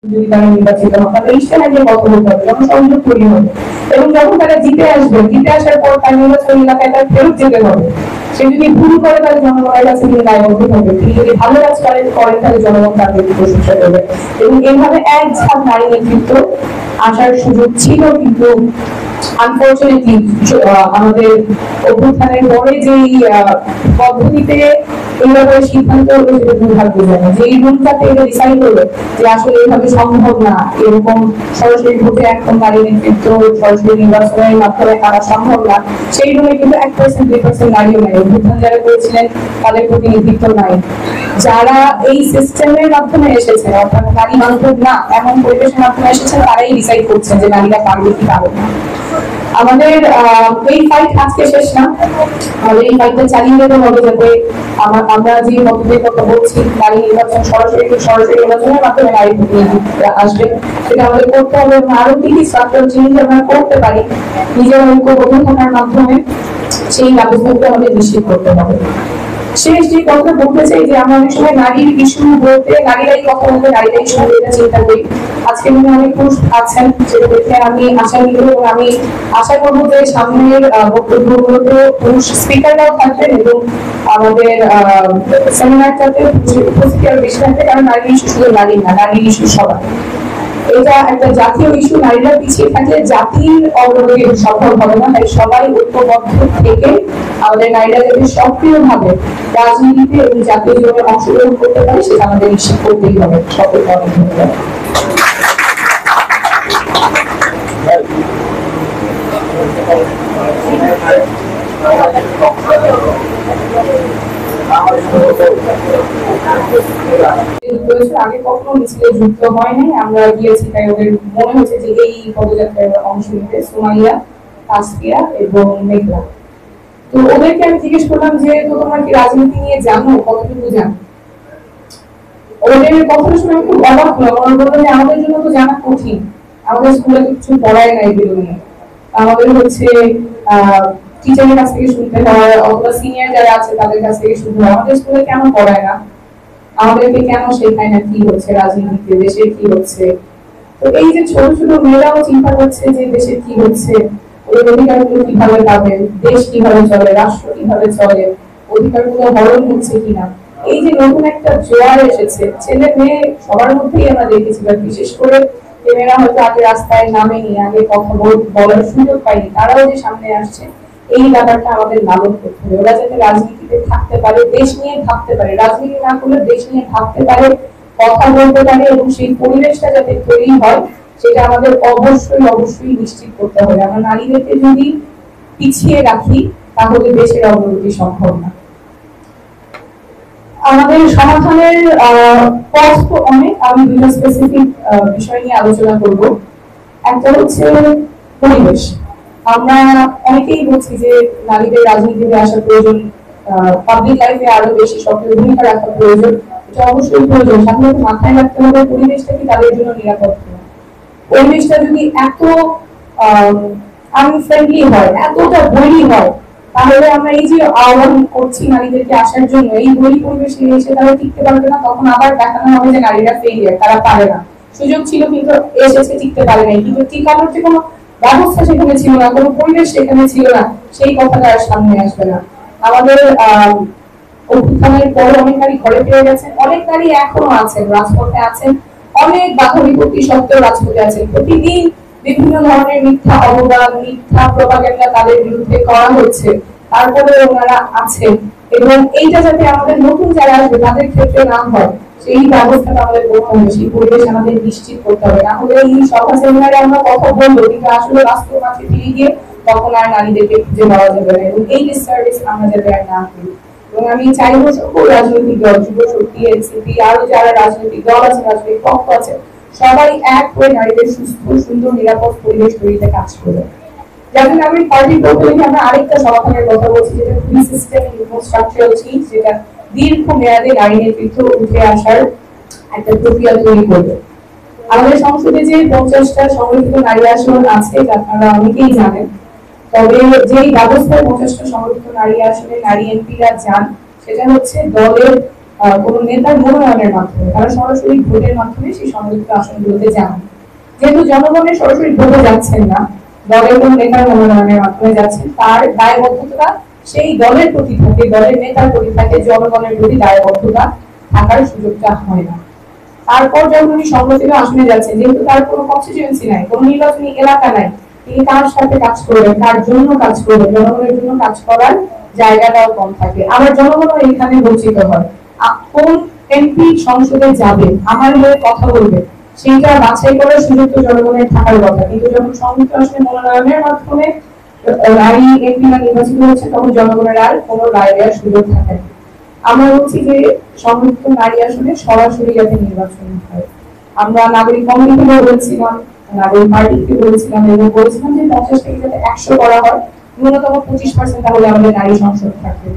যদি তারা নির্বাচিত হন তাহলে ইশতেহার নিয়ে কথা বলতে হবে, জনসংযোগ তৈরি হবে এবং যখন তারা জিতে আসবে, জিতে আসার পর তার নির্বাচন এলাকায় তার ফেরত যেতে হবে। সে যদি ভুল করে তাহলে জনগণের কাছে তিনি দায়বদ্ধ হবে, তিনি যদি ভালো কাজ করেন তাহলে জনগণ তার প্রতি প্রশংসা করবে। এবং এইভাবে এক ঝাঁক নারী নেতৃত্ব আসার সুযোগ ছিল, কিন্তু আনফরচুনেটলি আমাদের অভ্যুত্থানের পরে যে পদ্ধতিতে এইভাবে সিদ্ধান্ত হলো সেটা দুর্ভাগ্যজনক, যে এই রুলটাতে এটা ডিসাইড হলো যে আসলে এইভাবে সম্ভব না, এরকম সরাসরি ভোটে এখন নারী নেতৃত্ব সরাসরি নির্বাচনের মাধ্যমে করা সম্ভব না। সেই রুমে কিন্তু 1% 2% নারীও নাই, অভ্যুত্থান যারা করেছিলেন তাদের প্রতিনিধিত্ব নাই। যারা এই সিস্টেমের মাধ্যমে এসেছে, অর্থাৎ নারী বান্ধব না এমন পরিবেশের মাধ্যমে এসেছেন, তারাই ডিসাইড করছেন যে নারীরা পারবে কি পারবে না। আমাদের এই ফাইট আজকে শেষ না, আমাদের এই ফাইটটা চালিয়ে যেতে হবে, যাতে আমরা যে পদ্ধতির কথা বলছি নারী নির্বাচন সরাসরি নির্বাচনের মাধ্যমে নারী প্রতিনিধি আসবে, সেটা আমাদের করতে হবে। এবং আরো কি কি স্ট্রাকচারাল চেঞ্জ আমরা করতে পারি নিজের ঐক্যবদ্ধ থাকার মাধ্যমে, সেই ব্যবস্থাটা আমাদের নিশ্চিত করতে হবে। শেষ যে কথা বলতে চাই যে আমরা অনেক সময় নারীর ইস্যু বলতে, নারীরাই কথা বলতে, নারীরাই ইস্যু বলতে চিন্তা করি। আজকে মনে অনেক পুরুষ আছেন, সেটা দেখে আমি আশা নিব এবং আমি আশা করবো যে সামনের বক্তব্যগুলোতে পুরুষ স্পিকাররাও থাকবেন এবং আমাদের সেমিনারটাতে উপস্থিত আরো বেশি থাকবে, কারণ নারীর ইস্যু শুধু নারী না, নারীর ইস্যু সবার। এটা একটা জাতীয় ইস্যু, নারীরা পিছিয়ে থাকলে জাতির অগ্রগতি সম্ভব হবে না। তাই সবাই ঐক্যবদ্ধ থেকে আমাদের নারীরা যদি সক্রিয়ভাবে রাজনীতিতে এবং জাতীয় জীবনে অংশগ্রহণ করতে পারে, সেটা আমাদের নিশ্চিত করতেই হবে। সকলকে অনেক ধন্যবাদ। আগে কখনো মিছিলে যুক্ত হয়নি, আমরা গিয়েছি তাই ওদের মনে হচ্ছে যে এই পদযাত্রায় অংশ নিতে সোমাইয়া, তাসফিয়া এবং মেঘলা। তো ওদেরকে আমি জিজ্ঞেস করলাম যে তো তোমরা কি রাজনীতি নিয়ে জানো, কতটুকু জানো? ওদের কথা শুনে আমি খুব অবাক হলাম। ওরা বললো যে আমাদের জন্য তো জানা কঠিন, আমাদের স্কুলে কিছু পড়ায় নাই এগুলো নিয়ে, আমাদের হচ্ছে টিচারের কাছ থেকে শুনতে হয় অথবা সিনিয়র যারা আছে তাদের কাছ থেকে শুনতে হয়। আমাদের স্কুলে কেন পড়ায় না, আমাদেরকে কেন শেখায় না কি হচ্ছে রাজনীতিতে, দেশের কি হচ্ছে? তো এই যে ছোট ছোট মেয়েরাও চিন্তা করছে যে দেশের কি হচ্ছে, ওদের অধিকারগুলো কিভাবে পাবে, দেশ কিভাবে চলে, রাষ্ট্র কিভাবে চলে, অধিকারগুলো হরণ হচ্ছে কিনা, এই যে নতুন একটা জোয়ার এসেছে, ছেলে মেয়ে সবার মধ্যেই আমরা দেখেছি। বিশেষ করে মেয়েরা হয়তো আগে রাস্তায় নামেনি, আগে কথা বলার সুযোগ পাইনি, তারাও যে সামনে আসছে, এই ব্যাপারটা আমাদের লালন করতে হবে। ওরা যাতে রাজনীতিতে থাকতে পারে, দেশ নিয়ে ভাবতে পারে, রাজনীতি না করলে দেশ নিয়ে ভাবতে পারে, কথা বলতে পারে, এবং সেই পরিবেশটা যাতে তৈরি হয় সেটা আমাদের অবশ্যই নিশ্চিত করতে হবে। আমরা নারীদেরকে যদি পিছিয়ে রাখি তাহলে দেশের অগ্রগতি সম্ভব না। আমাদের সমাধানের পথ তো অনেক, আমি দুটো স্পেসিফিক বিষয় নিয়ে আলোচনা করব। একটা হচ্ছে পরিবেশ। আমরা অনেকেই বলছি যে নারীদের রাজনীতিতে আসা প্রয়োজন, পাবলিক লাইফে আরো বেশি সক্রিয় ভূমিকা রাখা প্রয়োজন, এটা অবশ্যই প্রয়োজন। সাথে সাথে মাথায় রাখতে হবে পরিবেশটা কি তাদের জন্য নিরাপদ কিনা। পরিবেশটা যদি এত আনফ্রেন্ডলি হয়, এতটা বৈরী হয়, তাহলে আমরা এই যে আহ্বান করছি নারীদেরকে আসার জন্য, এই বৈরী পরিবেশে এসে তারা টিকতে পারবে না, তখন আবার দেখানো হবে যে নারীরা ফেলিয়ার, তারা পারে না। সুযোগ ছিল কিন্তু এসেছে, টিকতে পারে নাই, কিন্তু টিকানোর যে কোনো ব্যবস্থা সেখানে ছিল না, কোনো পরিবেশ সেখানে ছিল না, সেই কথাটা আর সামনে আসবে না। আমাদের অভ্যুত্থানের পরে অনেক নারী ঘরে ফিরে গেছেন, অনেক নারী এখনো আছেন, রাজপথে আছেন, অনেক বাধা বিপত্তি সত্ত্বেও রাজপথে আছেন। প্রতিদিন বিভিন্ন ধরনের মিথ্যা অপবাদ, মিথ্যা প্রপাগান্ডা তাদের বিরুদ্ধে করা হচ্ছে, তারপরে ওনারা আছেন। এবং এইটা যাতে আমাদের নতুন যারা আসবে তাদের ক্ষেত্রে না হয়, সেই ব্যবস্থাটা আমাদের করতে হবে, সেই পরিবেশ আমাদের নিশ্চিত করতে হবে। না হলে এই সভা সেমিনারে আমরা কথা বলবো, কিন্তু আসলে বাস্তব মাঠে ফিরে গিয়ে তখন আর নারীদেরকে খুঁজে পাওয়া যাবে না, এবং এই ডিসসার্ভিস আমরা যাতে আর না করি। এবং আমি চাইবো সকল রাজনৈতিক দল, যুব শক্তি, এনসিপি, আরো যারা রাজনৈতিক দল আছে, রাজনৈতিক পক্ষ আছে, সবাই এক হয়ে নারীদের সুস্থ, সুন্দর, নিরাপদ পরিবেশ তৈরিতে কাজ করবে। যেমন আমি পার্টি প্রতিনিধি, আমরা আরেকটা সমাধানের কথা বলছি, যেটা খুবই সিস্টেম স্ট্রাকচারাল চেঞ্জ, যেটা দীর্ঘ মেয়াদে নারী নেতৃত্ব উঠে আসার একটা প্রক্রিয়া তৈরি করবে। আমাদের সংসদে যে 50টা সংরক্ষিত নারী আসন আছে, আপনারা অনেকেই জানেন, তবে যেই ব্যবস্থায় 50টা সংরক্ষিত নারী আসনে নারী এমপিরা যান, সেটা হচ্ছে দলের কোন নেতার মনোনয়নের মাধ্যমে, তারা সরাসরি ভোটের মাধ্যমে সেই সংরক্ষিত আসনগুলোতে যান। যেহেতু জনগণের সরাসরি ভোটে যাচ্ছেন না, দলের কোন নেতার মনোনয়নের মাধ্যমে যাচ্ছেন, তার দায়বদ্ধতা সেই দলের প্রতি থাকে, দলের নেতার প্রতি থাকে, জনগণের প্রতি দায়বদ্ধতা থাকার সুযোগটা হয় না। তারপর যখন উনি সংরক্ষিত আসনে যাচ্ছেন, যেহেতু তার কোনো কনস্টিটিউয়েন্সি নাই, কোনো নির্বাচনী এলাকা নাই, তিনি কার সাথে কাজ করবেন, কার জন্য কাজ করবেন, জনগণের জন্য কাজ করার জায়গাটাও কম থাকে। আবার জনগণও এখানে বঞ্চিত হয়। কোন এমপি সংসদে যাবে, আমার হয়ে কথা বলবে, সেইটা বাছাই করার সুযোগ তো জনগণের থাকার কথা। কিন্তু যখন সংযুক্ত আসনে মনোনয়নের মাধ্যমে নারী এমপিরা নির্বাচিত হচ্ছে, তখন জনগণের আর কোনো রায় দেওয়ার সুযোগ থাকে না। আমরা বলছি যে সংযুক্ত নারী আসনে সরাসরি যাতে নির্বাচন হয়। আমরা নাগরিক কমিটিকে বলেছিলাম, নাগরিক পার্টিকে বলেছিলাম এবং বলেছিলাম যে 50 থেকে যাতে 100 করা হয়, ন্যূনতম 25% তাহলে আমাদের নারী সংসদ থাকবে।